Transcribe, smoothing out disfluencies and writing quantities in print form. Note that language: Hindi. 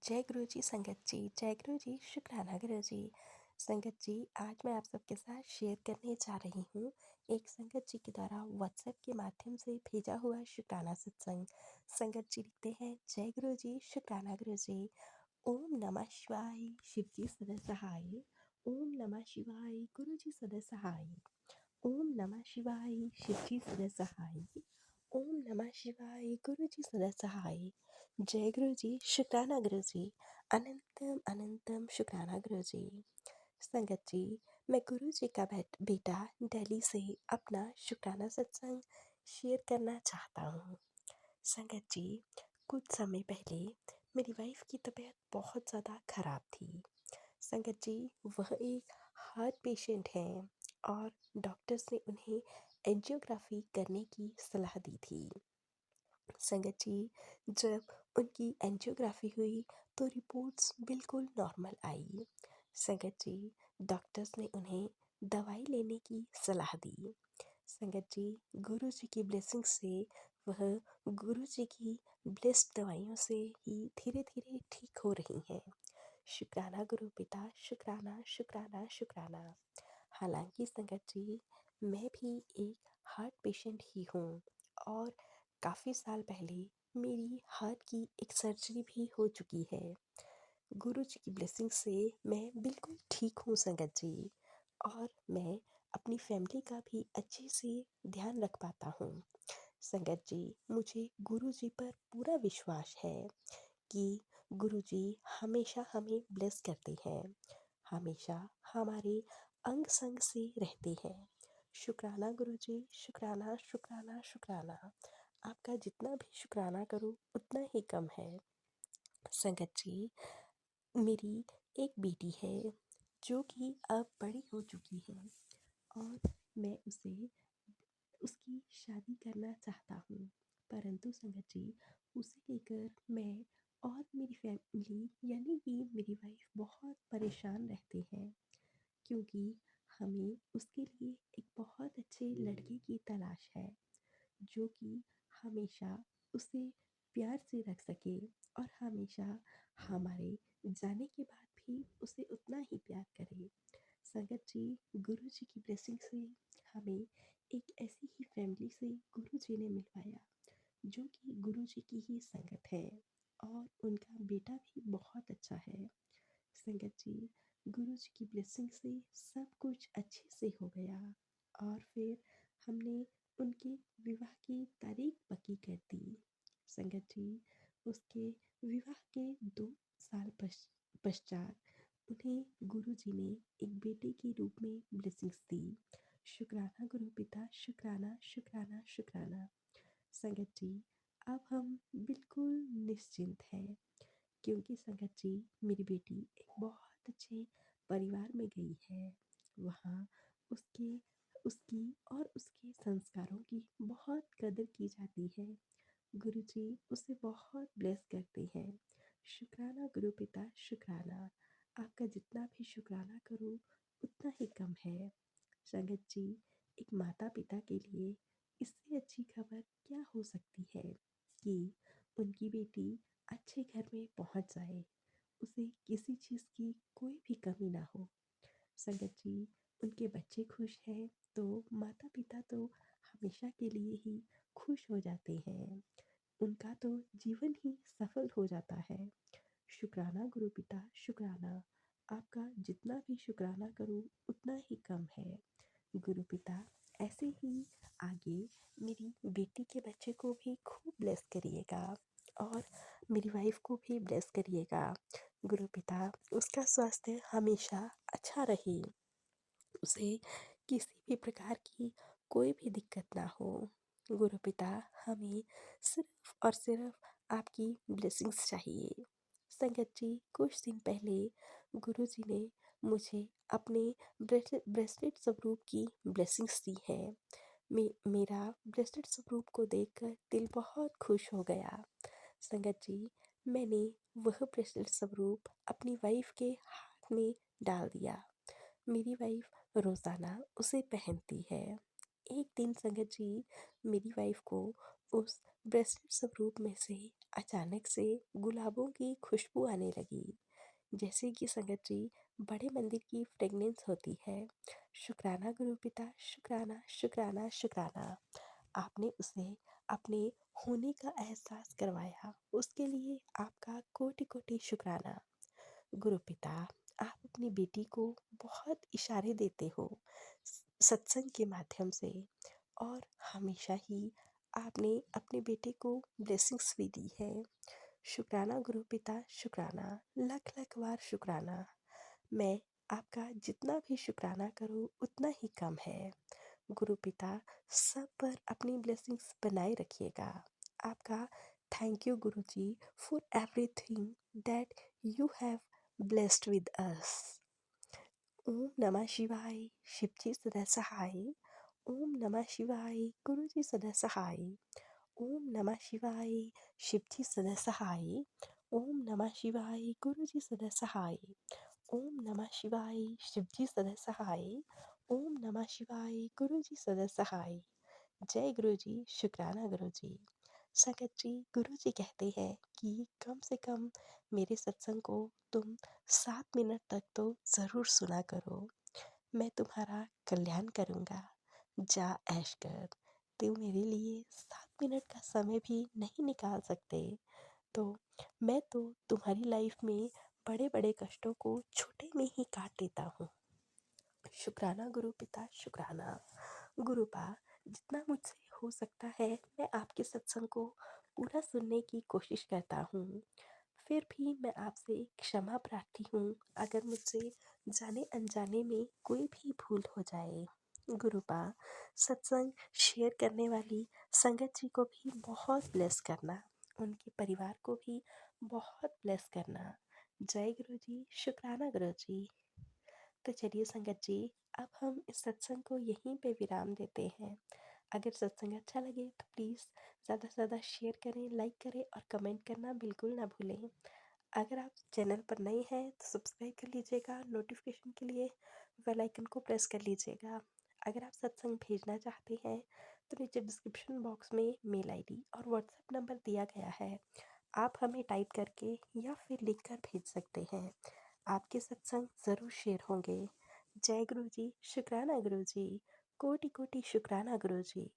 जय गुरु जी संगत जी, जय गुरु जी, शुक्राना गुरु जी। संगत जी, आज मैं आप सबके साथ शेयर करने जा रही हूँ एक संगत जी के द्वारा व्हाट्सएप के माध्यम से भेजा हुआ शुक्राना सत्संग। संगत जी लिखते हैं, जय गुरु जी, शुक्राना गुरु जी। ओम नमः शिवाय, शिव जी सदा सहाय। ओम नमः शिवाय, गुरु जी सदा सहाय। ओम नमः शिवाय, शिव जी सदा सहाय। ओम नमः शिवाय, गुरु जी सदा सहाय। जय गुरु जी, शुक्राना गुरु जी। अनंतम अनंतम शुक्राना गुरु जी। संगत जी, मैं गुरु जी का बेटा दिल्ली से अपना शुक्राना सत्संग शेयर करना चाहता हूँ। संगत जी, कुछ समय पहले मेरी वाइफ की तबीयत बहुत ज़्यादा खराब थी। संगत जी, वह एक हार्ट पेशेंट हैं और डॉक्टर्स ने उन्हें एंजियोग्राफी करने की सलाह दी थी। संगत जी, जब उनकी एंजियोग्राफी हुई तो रिपोर्ट्स बिल्कुल नॉर्मल आई। संगत जी, डॉक्टर्स ने उन्हें दवाई लेने की सलाह दी। संगत जी, गुरु जी की ब्लेसिंग से वह गुरु जी की ब्लेस्ड दवाइयों से ही धीरे धीरे ठीक हो रही हैं। शुक्राना गुरु पिता, शुक्राना शुक्राना शुक्राना। हालांकि संगत जी, मैं भी एक हार्ट पेशेंट ही हूँ और काफ़ी साल पहले मेरी हार्ट की एक सर्जरी भी हो चुकी है। गुरु जी की ब्लेसिंग से मैं बिल्कुल ठीक हूँ संगत जी, और मैं अपनी फैमिली का भी अच्छे से ध्यान रख पाता हूँ। संगत जी, मुझे गुरु जी पर पूरा विश्वास है कि गुरुजी हमेशा हमें ब्लेस करते हैं, हमेशा हमारे अंग संग से रहते हैं। शुक्राना गुरुजी, शुक्राना शुक्राना शुक्राना। आपका जितना भी शुक्राना करूँ उतना ही कम है। संगत जी, मेरी एक बेटी है जो कि अब बड़ी हो चुकी है और मैं उसकी शादी करना चाहता हूँ। परंतु संगत जी, उसे लेकर मैं और मेरी फैमिली यानी कि मेरी वाइफ बहुत परेशान रहते हैं, क्योंकि हमें उसके लिए एक बहुत अच्छे लड़के की तलाश है जो कि हमेशा उसे प्यार से रख सके और हमेशा हमारे जाने के बाद भी उसे उतना ही प्यार करे। संगत जी, गुरु जी की ब्लेसिंग से हमें एक ऐसी ही फैमिली से गुरु जी ने मिलवाया जो कि गुरु जी की ही संगत है और उनका बेटा भी बहुत अच्छा है। संगत जी, गुरु जी की ब्लेसिंग से सब कुछ अच्छे से हो गया और फिर हमने उनके विवाह की तारीख पक्की कर दी। संगत जी, उसके विवाह के 2 साल पश्चात उन्हें गुरु जी ने एक बेटे के रूप में ब्लेसिंग्स दी। शुक्राना गुरु पिता, शुक्राना शुक्राना शुक्राना। संगत जी, अब हम बिल्कुल निश्चिंत हैं, क्योंकि संगत जी, मेरी बेटी एक बहुत अच्छे परिवार में गई है। वहाँ उसके उसकी और उसके संस्कारों की बहुत कदर की जाती है। गुरु जी उसे बहुत ब्लेस करते हैं। शुक्राना गुरु पिता, शुक्राना। आपका जितना भी शुक्राना करूँ उतना ही कम है। संगत जी, एक माता पिता के लिए इससे अच्छी खबर क्या हो सकती है कि उनकी बेटी अच्छे घर में पहुंच जाए, उसे किसी चीज़ की कोई भी कमी ना हो। संगत जी, उनके बच्चे खुश हैं तो माता पिता तो हमेशा के लिए ही खुश हो जाते हैं, उनका तो जीवन ही सफल हो जाता है। शुक्राना गुरु पिता, शुक्राना। आपका जितना भी शुक्राना करूं उतना ही कम है। गुरु पिता, ऐसे ही आगे मेरी बेटी के बच्चे को भी खूब ब्लेस करिएगा और मेरी वाइफ को भी ब्लेस करिएगा। गुरु पिता, उसका स्वास्थ्य हमेशा अच्छा रहे, उसे किसी भी प्रकार की कोई भी दिक्कत ना हो। गुरु पिता, हमें सिर्फ और सिर्फ आपकी ब्लेसिंग्स चाहिए। संगत जी, कुछ दिन पहले गुरु जी ने मुझे अपने ब्रेसलेट स्वरूप की ब्लेसिंग्स दी है। मेरा ब्रेसलेट स्वरूप को देखकर दिल बहुत खुश हो गया। संगत जी, मैंने वह ब्रेसलेट स्वरूप अपनी वाइफ के हाथ में डाल दिया। मेरी वाइफ रोज़ाना उसे पहनती है। एक दिन संगत जी, मेरी वाइफ को उस ब्रेसलेट स्वरूप में से अचानक से गुलाबों की खुशबू आने लगी, जैसे कि संगत जी बड़े मंदिर की फ्रेगनेंस होती है। शुक्राना गुरु पिता, शुक्राना शुक्राना शुक्राना। आपने उसे अपने होने का एहसास करवाया, उसके लिए आपका कोटि कोटि शुक्राना। गुरु पिता, आप अपनी बेटी को बहुत इशारे देते हो सत्संग के माध्यम से, और हमेशा ही आपने अपने बेटे को ब्लेसिंग्स भी दी है। शुक्राना गुरु पिता, शुक्राना, लख लख बार शुक्राना। मैं आपका जितना भी शुक्राना करूं उतना ही कम है। गुरु पिता, सब पर अपनी ब्लेसिंग्स बनाए रखिएगा। आपका thank you Guru ji for everything that you have blessed with us. ओम नमः शिवाय, शिवजी सदा सहाय। ओम नमः शिवाय, गुरुजी सदा सहाय। ओम नमः शिवाय, शिवजी सदा सहाय। ओम नमः शिवाय, गुरुजी सदा सहाय। ओम नमः शिवाय, शिवजी सदा सहाय। ओम नमः शिवाय, गुरुजी सदा सहाय। जय गुरुजी, शुक्राना गुरुजी। संगत जी, गुरुजी कहते हैं कि कम से कम मेरे सत्संग को तुम 7 मिनट तक तो ज़रूर सुना करो। मैं तुम्हारा कल्याण करूँगा। जा ऐश कर। तुम मेरे लिए 7 मिनट का समय भी नहीं निकाल सकते, तो मैं तो तुम्हारी लाइफ में बड़े बड़े कष्टों को छोटे में ही काट देता हूँ। शुक्राना गुरु पिता, शुक्राना। गुरुपा, जितना मुझसे हो सकता है मैं आपके सत्संग को पूरा सुनने की कोशिश करता हूँ। फिर भी मैं आपसे क्षमा प्रार्थी हूँ अगर मुझसे जाने अनजाने में कोई भी भूल हो जाए। गुरुपा, सत्संग शेयर करने वाली संगत जी को भी बहुत ब्लेस करना, उनके परिवार को भी बहुत ब्लेस करना। जय गुरु जी, शुक्राना गुरु जी। तो चलिए संगत जी, अब हम इस सत्संग को यहीं पे विराम देते हैं। अगर सत्संग अच्छा लगे तो प्लीज़ ज़्यादा से ज़्यादा शेयर करें, लाइक करें और कमेंट करना बिल्कुल ना भूलें। अगर आप चैनल पर नए हैं तो सब्सक्राइब कर लीजिएगा, नोटिफिकेशन के लिए बेल आइकन को प्रेस कर लीजिएगा। अगर आप सत्संग भेजना चाहते हैं तो नीचे डिस्क्रिप्शन बॉक्स में मेल आईडी और व्हाट्सएप नंबर दिया गया है, आप हमें टाइप करके या फिर लिखकर भेज सकते हैं। आपके सत्संग ज़रूर शेयर होंगे। जय गुरु जी, शुक्राना गुरु जी, कोटि कोटि शुक्राना गुरु जी।